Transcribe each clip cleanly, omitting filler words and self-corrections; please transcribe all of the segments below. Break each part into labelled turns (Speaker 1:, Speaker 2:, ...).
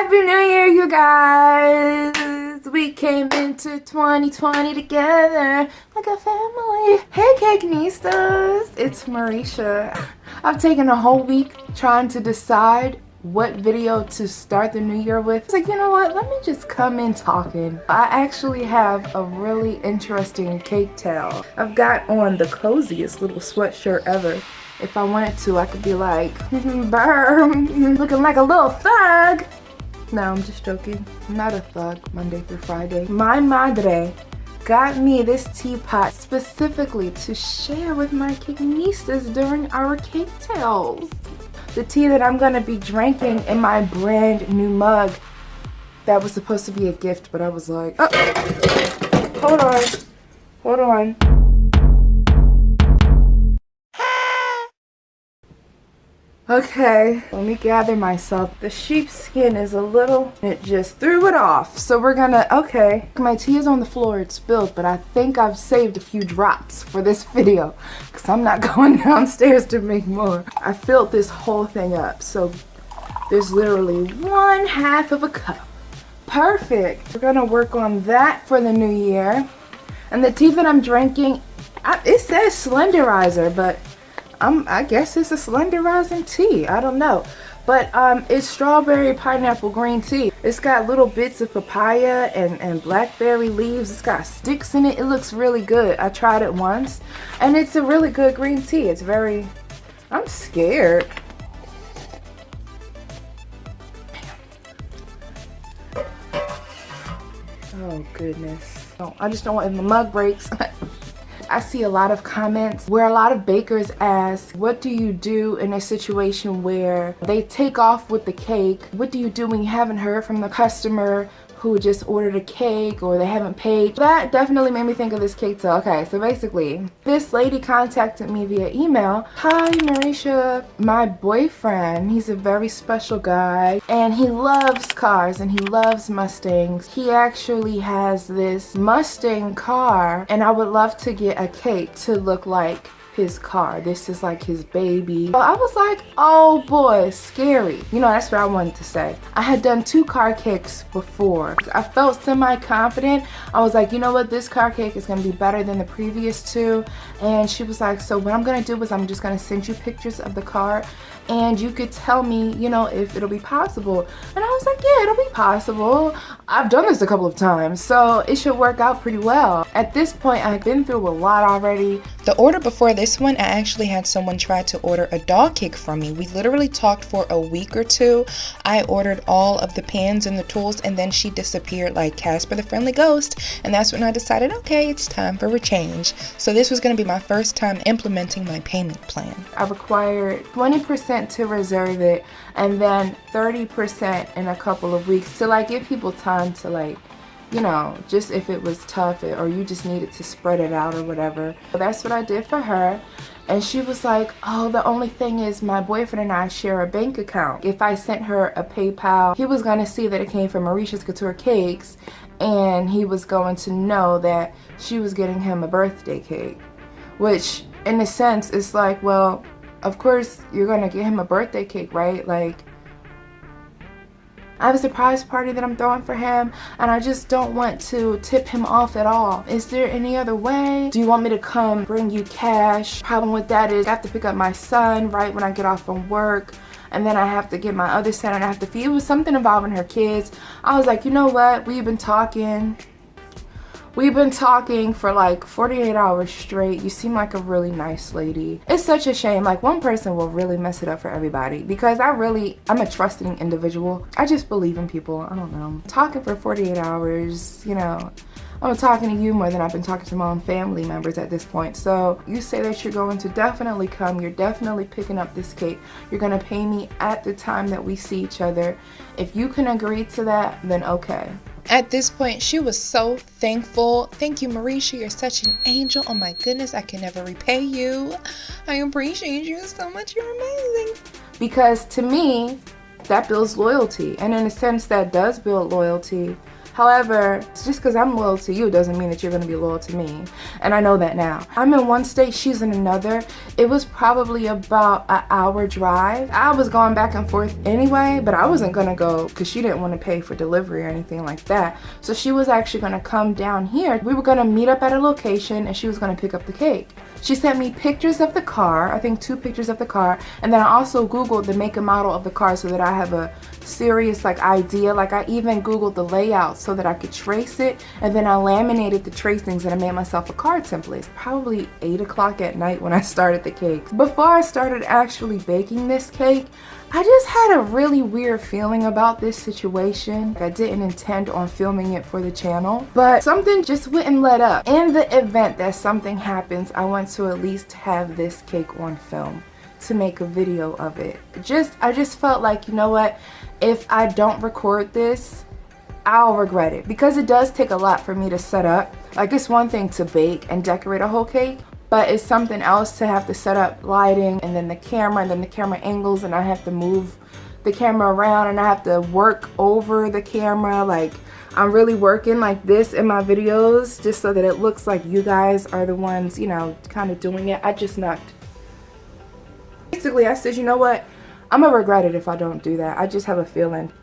Speaker 1: Happy New Year, you guys! We came into 2020 together like a family. Hey, Cakenistas! It's Marisha. I've taken a whole week trying to decide what video to start the new year with. I was like, you know what? Let me just come in talking. I actually have a really interesting cake tale. I've got on the coziest little sweatshirt ever. If I wanted to, I could be like, burn, looking like a little thug. No, I'm just joking. I'm not a thug Monday through Friday. My madre got me this teapot specifically to share with my cakenistas during our cake tales. The tea that I'm gonna be drinking in my brand new mug. That was supposed to be a gift, but I was like, oh, hold on. Okay, let me gather myself. The sheepskin is a little, it just threw it off. So we're gonna, okay. My tea is on the floor, it's spilled, but I think I've saved a few drops for this video because I'm not going downstairs to make more. I filled this whole thing up, so there's literally 1/2 of a cup. Perfect. We're gonna work on that for the new year. And the tea that I'm drinking, it says Slenderizer, but I guess it's a slenderizing tea. I don't know. But it's strawberry pineapple green tea. It's got little bits of papaya and blackberry leaves. It's got sticks in it. It looks really good. I tried it once and it's a really good green tea. It's very, I'm scared. Oh goodness. Oh, I just don't want, if the mug breaks. I see a lot of comments where a lot of bakers ask, what do you do in a situation where they take off with the cake? What do you do when you haven't heard from the customer who just ordered a cake or they haven't paid? That definitely made me think of this cake tale. Okay, so basically, this lady contacted me via email. Hi, Marisha. My boyfriend, he's a very special guy and he loves cars and he loves Mustangs. He actually has this Mustang car and I would love to get a cake to look like his car. This is like his baby. So I was like, oh boy, scary. You know, that's what I wanted to say. I had done 2 car cakes before. I felt semi-confident. I was like, you know what, this car cake is gonna be better than the previous 2. And she was like, so what I'm gonna do is I'm just gonna send you pictures of the car and you could tell me, you know, if it'll be possible. And I was like, yeah, it'll be possible. I've done this a couple of times, so it should work out pretty well. At this point, I've been through a lot already.
Speaker 2: The order before this one, I actually had someone try to order a dog cake from me. We literally talked for a week or 2. I ordered all of the pans and the tools and then she disappeared like Casper the Friendly Ghost. And that's when I decided, okay, it's time for a change. So this was gonna be my first time implementing my payment plan.
Speaker 1: I required 20% to reserve it and then 30% in a couple of weeks to like give people time to like, you know, just if it was tough or you just needed to spread it out or whatever. So that's what I did for her. And she was like, oh, the only thing is my boyfriend and I share a bank account. If I sent her a PayPal, he was gonna see that it came from Marisha's Couture Cakes and he was going to know that she was getting him a birthday cake. Which in a sense is like, well, of course you're gonna get him a birthday cake, right? Like, I have a surprise party that I'm throwing for him and I just don't want to tip him off at all. Is there any other way? Do you want me to come bring you cash? Problem with that is I have to pick up my son right when I get off from work and then I have to get my other son and I have to feed. It was something involving her kids. I was like, you know what? We've been talking for like 48 hours straight. You seem like a really nice lady. It's such a shame. Like, one person will really mess it up for everybody because I'm a trusting individual. I just believe in people. I don't know. Talking for 48 hours, you know, I'm talking to you more than I've been talking to my own family members at this point. So you say that you're going to definitely come. You're definitely picking up this cake. You're going to pay me at the time that we see each other. If you can agree to that, then okay.
Speaker 2: At this point, she was so thankful. Thank you, Marisha. You're such an angel. Oh my goodness, I can never repay you. I appreciate you so much. You're amazing.
Speaker 1: Because to me, that builds loyalty. And in a sense, that does build loyalty. However, just because I'm loyal to you doesn't mean that you're going to be loyal to me. And I know that now. I'm in one state, she's in another. It was probably about an hour drive. I was going back and forth anyway, but I wasn't going to go because she didn't want to pay for delivery or anything like that. So she was actually going to come down here. We were going to meet up at a location and she was going to pick up the cake. She sent me pictures of the car, I think 2 pictures of the car, and then I also Googled the make and model of the car so that I have a serious like idea. Like I even Googled the layout so that I could trace it, and then I laminated the tracings and I made myself a card template. Probably 8 o'clock at night when I started the cake. Before I started actually baking this cake, I just had a really weird feeling about this situation. I didn't intend on filming it for the channel, but something just wouldn't let up. In the event that something happens, I want to at least have this cake on film to make a video of it. I just felt like, you know what, if I don't record this, I'll regret it, because it does take a lot for me to set up. Like, it's one thing to bake and decorate a whole cake, but it's something else to have to set up lighting and then the camera and then the camera angles, and I have to move the camera around and I have to work over the camera. Like, I'm really working like this in my videos just so that it looks like you guys are the ones, you know, kind of doing it. I just knocked. Basically, I said, you know what? I'm gonna regret it if I don't do that. I just have a feeling.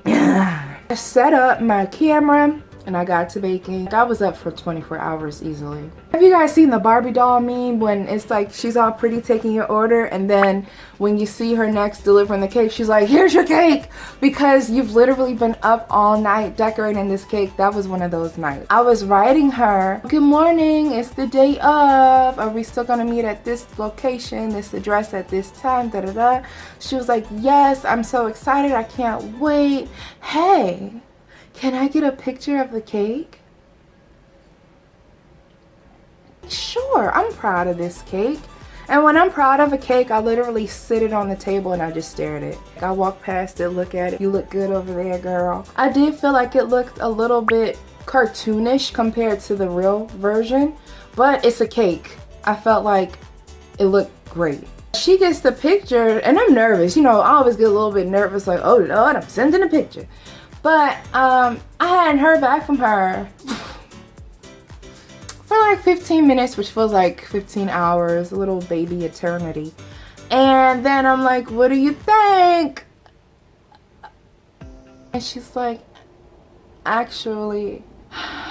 Speaker 1: I set up my camera and I got to baking. I was up for 24 hours easily. Have you guys seen the Barbie doll meme when it's like she's all pretty taking your order, and then when you see her next delivering the cake, she's like, here's your cake, because you've literally been up all night decorating this cake? That was one of those nights. I was writing her, good morning, it's the day of, are we still gonna meet at this location, this address at this time, da da da. She was like, yes, I'm so excited, I can't wait. Hey, can I get a picture of the cake? Sure, I'm proud of this cake. And when I'm proud of a cake, I literally sit it on the table and I just stare at it. I walk past it, look at it. You look good over there, girl. I did feel like it looked a little bit cartoonish compared to the real version, but it's a cake. I felt like it looked great. She gets the picture and I'm nervous. You know, I always get a little bit nervous, like, oh Lord, I'm sending a picture. But I hadn't heard back from her for like 15 minutes, which feels like 15 hours, a little baby eternity. And then I'm like, what do you think? And she's like, actually,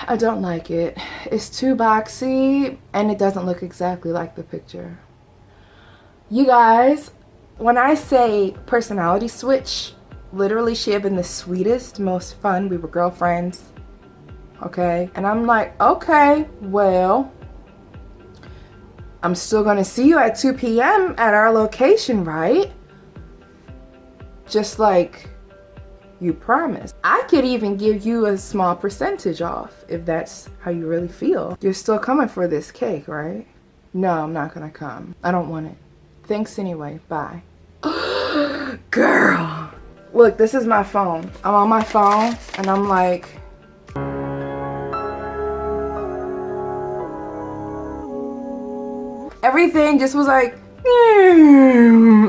Speaker 1: I don't like it. It's too boxy and it doesn't look exactly like the picture. You guys, when I say personality switch, literally she had been the sweetest, most fun. We were girlfriends, okay? And I'm like, okay, well, I'm still gonna see you at 2 p.m. at our location, right? Just like you promised. I could even give you a small percentage off if that's how you really feel. You're still coming for this cake, right? No, I'm not gonna come. I don't want it. Thanks anyway, bye. Girl. Look, this is my phone. I'm on my phone and I'm like, everything just was like,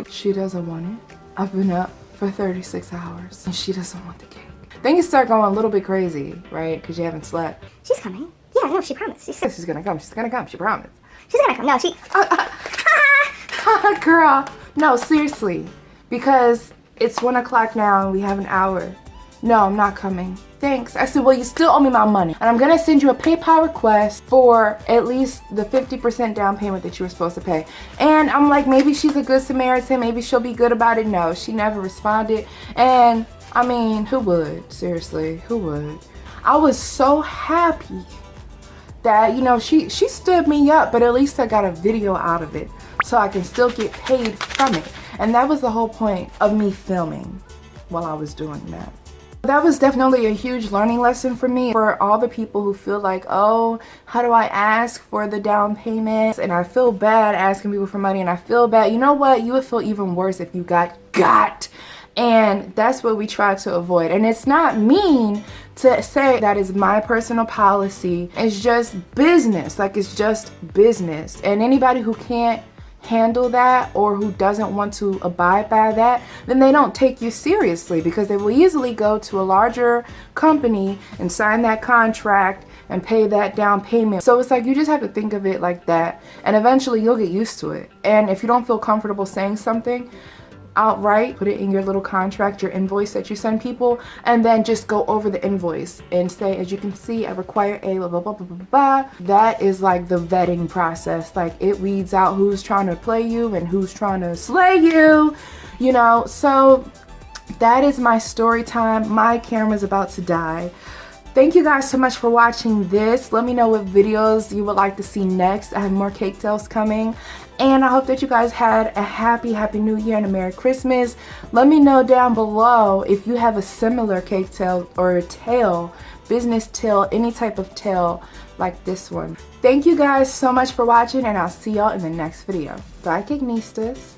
Speaker 1: she doesn't want it. I've been up for 36 hours and she doesn't want the cake. Things start going a little bit crazy, right? Because you haven't slept.
Speaker 3: She's coming. Yeah, no, she promised. She said
Speaker 1: She's gonna come. She's gonna come. She promised.
Speaker 3: she's gonna come. No, she.
Speaker 1: Girl, no, seriously. Because it's 1 o'clock now and we have an hour. No, I'm not coming. Thanks. I said, well, you still owe me my money. And I'm gonna send you a PayPal request for at least the 50% down payment that you were supposed to pay. And I'm like, maybe she's a good Samaritan. Maybe she'll be good about it. No, she never responded. And I mean, who would? Seriously, who would? I was so happy that, you know, she stood me up, but at least I got a video out of it so I can still get paid from it. And that was the whole point of me filming while I was doing that. That was definitely a huge learning lesson for me. For all the people who feel like, oh, how do I ask for the down payment? And I feel bad asking people for money, and I feel bad. You know what? You would feel even worse if you got. And that's what we try to avoid. And it's not mean to say that is my personal policy. It's just business. Like, it's just business. And anybody who can't handle that or who doesn't want to abide by that, then they don't take you seriously, because they will easily go to a larger company and sign that contract and pay that down payment. So it's like, you just have to think of it like that, and eventually you'll get used to it. And if you don't feel comfortable saying something outright, put it in your little contract, your invoice that you send people, and then just go over the invoice and say, as you can see, I require a blah blah blah blah blah blah. That is like the vetting process. Like, it weeds out who's trying to play you and who's trying to slay you, you know. So that is my story time. My camera's about to die. Thank you guys so much for watching this. Let me know what videos you would like to see next. I have more cake tales coming. And I hope that you guys had a happy new year and a Merry Christmas. Let me know down below if you have a similar cake tale or a tale, business tale, any type of tale like this one. Thank you guys so much for watching, and I'll see y'all in the next video. Bye, Cakenistas.